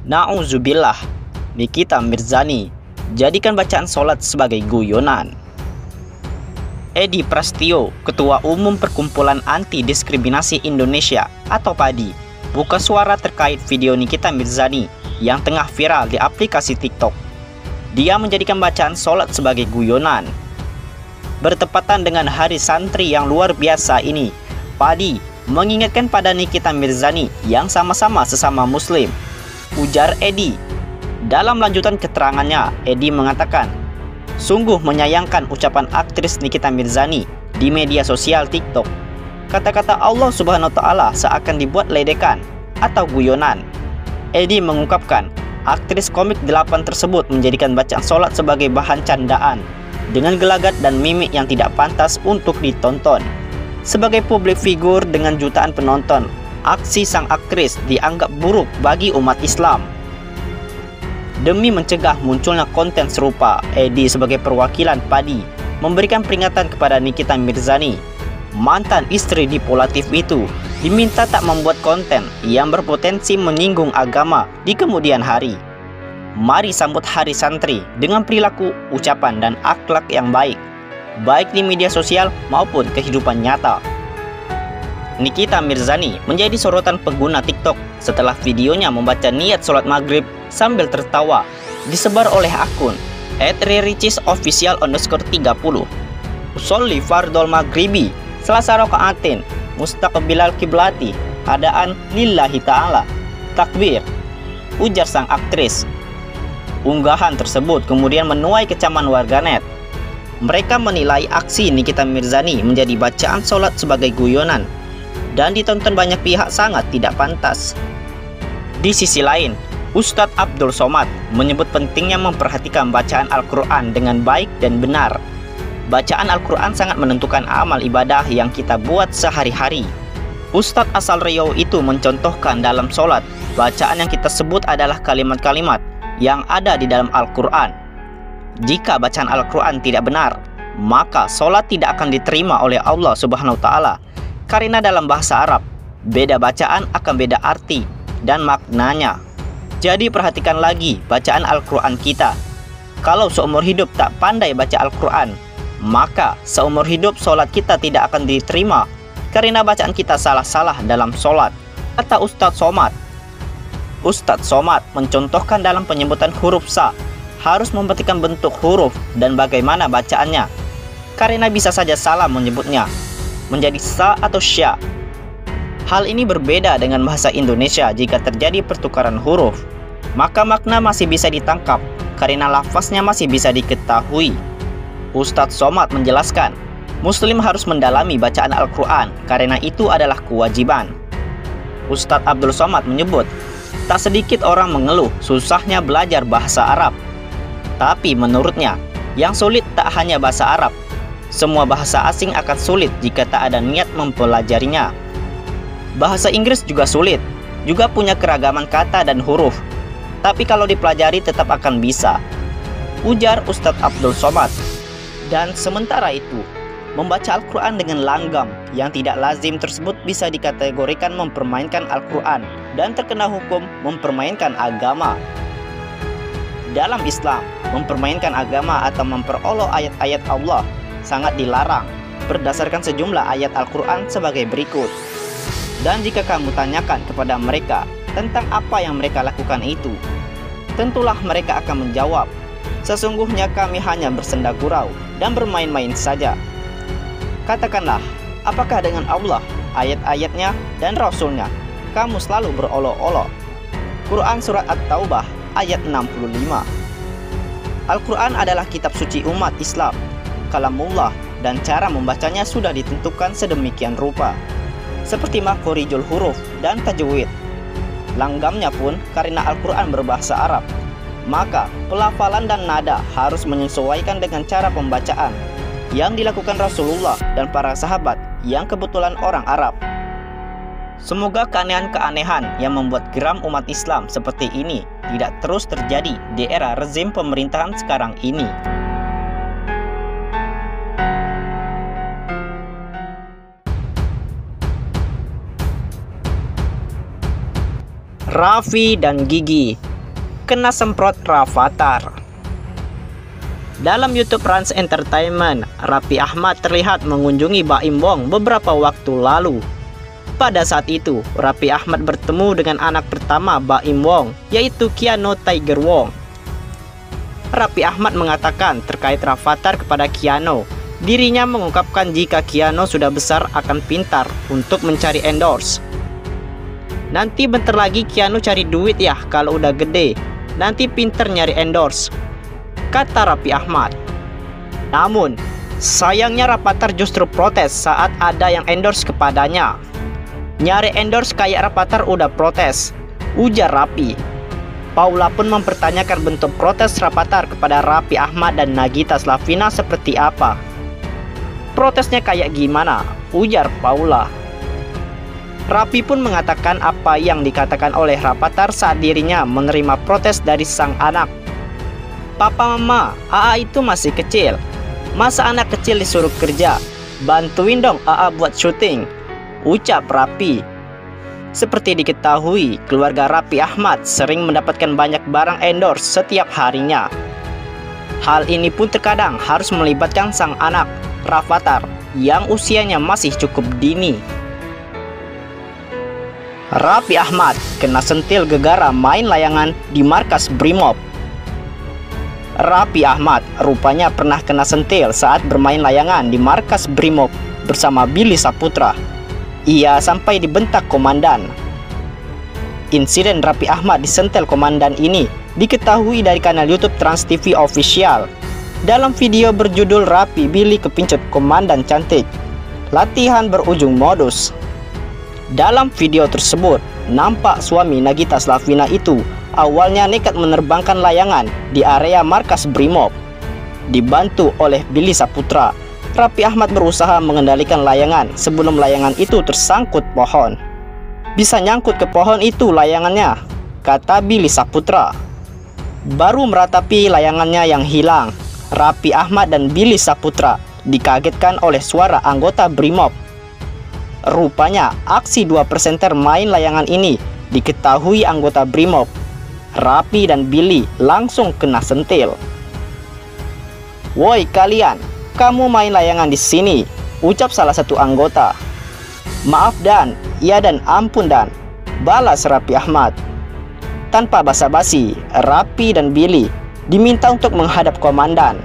Na'udzubillah, Nikita Mirzani jadikan bacaan sholat sebagai guyonan. Edi Prasetyo, Ketua Umum Perkumpulan Anti Diskriminasi Indonesia atau PADI, buka suara terkait video Nikita Mirzani yang tengah viral di aplikasi TikTok. Dia menjadikan bacaan sholat sebagai guyonan. Bertepatan dengan Hari Santri yang luar biasa ini, PADI mengingatkan pada Nikita Mirzani yang sama-sama sesama Muslim. Ujar Edi. Dalam lanjutan keterangannya, Edi mengatakan, sungguh menyayangkan ucapan aktris Nikita Mirzani di media sosial TikTok. Kata-kata Allah Subhanahu wa Ta'ala seakan dibuat ledekan atau guyonan. Edi mengungkapkan, aktris komik 8 tersebut menjadikan bacaan sholat sebagai bahan candaan dengan gelagat dan mimik yang tidak pantas untuk ditonton. Sebagai publik figur dengan jutaan penonton, aksi sang aktris dianggap buruk bagi umat Islam. Demi mencegah munculnya konten serupa, Edi sebagai perwakilan PADI memberikan peringatan kepada Nikita Mirzani. Mantan istri dipolatif itu diminta tak membuat konten yang berpotensi menyinggung agama di kemudian hari. Mari sambut Hari Santri dengan perilaku, ucapan, dan akhlak yang baik, baik di media sosial maupun kehidupan nyata. Nikita Mirzani menjadi sorotan pengguna TikTok setelah videonya membaca niat sholat maghrib sambil tertawa disebar oleh akun @riricisofficial_30. Usolli fardol maghribi Selasa rakaatin mustaqbilal kiblati hadaan lillahi ta'ala takbir, ujar sang aktris. Unggahan tersebut kemudian menuai kecaman warganet. Mereka menilai aksi Nikita Mirzani menjadi bacaan sholat sebagai guyonan dan ditonton banyak pihak sangat tidak pantas. Di sisi lain, Ustadz Abdul Somad menyebut pentingnya memperhatikan bacaan Al-Quran dengan baik dan benar. Bacaan Al-Quran sangat menentukan amal ibadah yang kita buat sehari-hari. Ustadz asal Riau itu mencontohkan dalam sholat, bacaan yang kita sebut adalah kalimat-kalimat yang ada di dalam Al-Quran. Jika bacaan Al-Quran tidak benar, maka sholat tidak akan diterima oleh Allah Subhanahu wa Ta'ala. Karena dalam bahasa Arab, beda bacaan akan beda arti dan maknanya. Jadi perhatikan lagi bacaan Al-Quran kita. Kalau seumur hidup tak pandai baca Al-Quran, maka seumur hidup sholat kita tidak akan diterima karena bacaan kita salah-salah dalam sholat, kata Ustadz Somad. Ustadz Somad mencontohkan dalam penyebutan huruf sa, harus memperhatikan bentuk huruf dan bagaimana bacaannya, karena bisa saja salah menyebutnya menjadi sa atau sya. Hal ini berbeda dengan bahasa Indonesia. Jika terjadi pertukaran huruf, maka makna masih bisa ditangkap karena lafaznya masih bisa diketahui. Ustadz Somad menjelaskan, Muslim harus mendalami bacaan Al-Quran karena itu adalah kewajiban. Ustadz Abdul Somad menyebut, tak sedikit orang mengeluh susahnya belajar bahasa Arab. Tapi menurutnya, yang sulit tak hanya bahasa Arab, semua bahasa asing akan sulit jika tak ada niat mempelajarinya. Bahasa Inggris juga sulit, juga punya keragaman kata dan huruf. Tapi kalau dipelajari tetap akan bisa, ujar Ustadz Abdul Somad. Dan sementara itu, membaca Al-Quran dengan langgam yang tidak lazim tersebut bisa dikategorikan mempermainkan Al-Quran dan terkena hukum mempermainkan agama. Dalam Islam, mempermainkan agama atau memperolok ayat-ayat Allah sangat dilarang berdasarkan sejumlah ayat Al-Quran sebagai berikut. Dan jika kamu tanyakan kepada mereka tentang apa yang mereka lakukan itu, tentulah mereka akan menjawab, sesungguhnya kami hanya bersenda gurau dan bermain-main saja. Katakanlah, apakah dengan Allah, ayat-ayatnya, dan Rasulnya kamu selalu berolok-olok? Quran Surat At-Taubah ayat 65. Al-Quran adalah kitab suci umat Islam, kalamullah, dan cara membacanya sudah ditentukan sedemikian rupa, seperti makhorijul huruf dan tajwid. Langgamnya pun karena Al-Quran berbahasa Arab, maka pelafalan dan nada harus menyesuaikan dengan cara pembacaan yang dilakukan Rasulullah dan para sahabat yang kebetulan orang Arab. Semoga keanehan-keanehan yang membuat geram umat Islam seperti ini tidak terus terjadi di era rezim pemerintahan sekarang ini. Raffi dan Gigi kena semprot Rafathar. Dalam YouTube Rans Entertainment, Raffi Ahmad terlihat mengunjungi Baim Wong beberapa waktu lalu. Pada saat itu, Raffi Ahmad bertemu dengan anak pertama Baim Wong, yaitu Keanu Tiger Wong. Raffi Ahmad mengatakan terkait Rafathar kepada Keanu, dirinya mengungkapkan jika Keanu sudah besar akan pintar untuk mencari endorse. Nanti bentar lagi Keanu cari duit ya kalau udah gede, nanti pinter nyari endorse, kata Raffi Ahmad. Namun, sayangnya Rafathar justru protes saat ada yang endorse kepadanya. Nyari endorse kayak Rafathar udah protes, ujar Raffi. Paula pun mempertanyakan bentuk protes Rafathar kepada Raffi Ahmad dan Nagita Slavina seperti apa. Protesnya kayak gimana? Ujar Paula. Raffi pun mengatakan apa yang dikatakan oleh Rafathar saat dirinya menerima protes dari sang anak. Papa mama, AA itu masih kecil. Masa anak kecil disuruh kerja? Bantuin dong AA buat syuting, ucap Raffi. Seperti diketahui, keluarga Raffi Ahmad sering mendapatkan banyak barang endorse setiap harinya. Hal ini pun terkadang harus melibatkan sang anak, Rafathar, yang usianya masih cukup dini. Raffi Ahmad kena sentil gegara main layangan di markas Brimob. Raffi Ahmad rupanya pernah kena sentil saat bermain layangan di markas Brimob bersama Billy Saputra. Ia sampai dibentak komandan. Insiden Raffi Ahmad disentil komandan ini diketahui dari kanal YouTube Trans TV Official. Dalam video berjudul Raffi Billy kepincut komandan cantik, latihan berujung modus. Dalam video tersebut, nampak suami Nagita Slavina itu awalnya nekat menerbangkan layangan di area markas Brimob. Dibantu oleh Billy Saputra, Raffi Ahmad berusaha mengendalikan layangan sebelum layangan itu tersangkut pohon. Bisa nyangkut ke pohon itu layangannya, kata Billy Saputra. Baru meratapi layangannya yang hilang, Raffi Ahmad dan Billy Saputra dikagetkan oleh suara anggota Brimob. Rupanya aksi dua presenter main layangan ini diketahui anggota Brimob. Raffi dan Billy langsung kena sentil. "Woi kalian, kamu main layangan di sini," ucap salah satu anggota. "Maaf dan, iya dan ampun dan," balas Raffi Ahmad. Tanpa basa-basi, Raffi dan Billy diminta untuk menghadap komandan.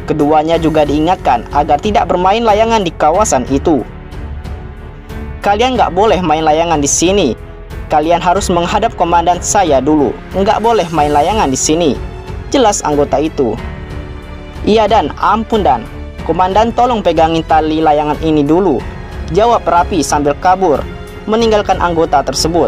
Keduanya juga diingatkan agar tidak bermain layangan di kawasan itu. "Kalian nggak boleh main layangan di sini. Kalian harus menghadap komandan saya dulu. Nggak boleh main layangan di sini," jelas anggota itu. "Iya dan, ampun dan. Komandan tolong pegangin tali layangan ini dulu," jawab Raffi sambil kabur, meninggalkan anggota tersebut.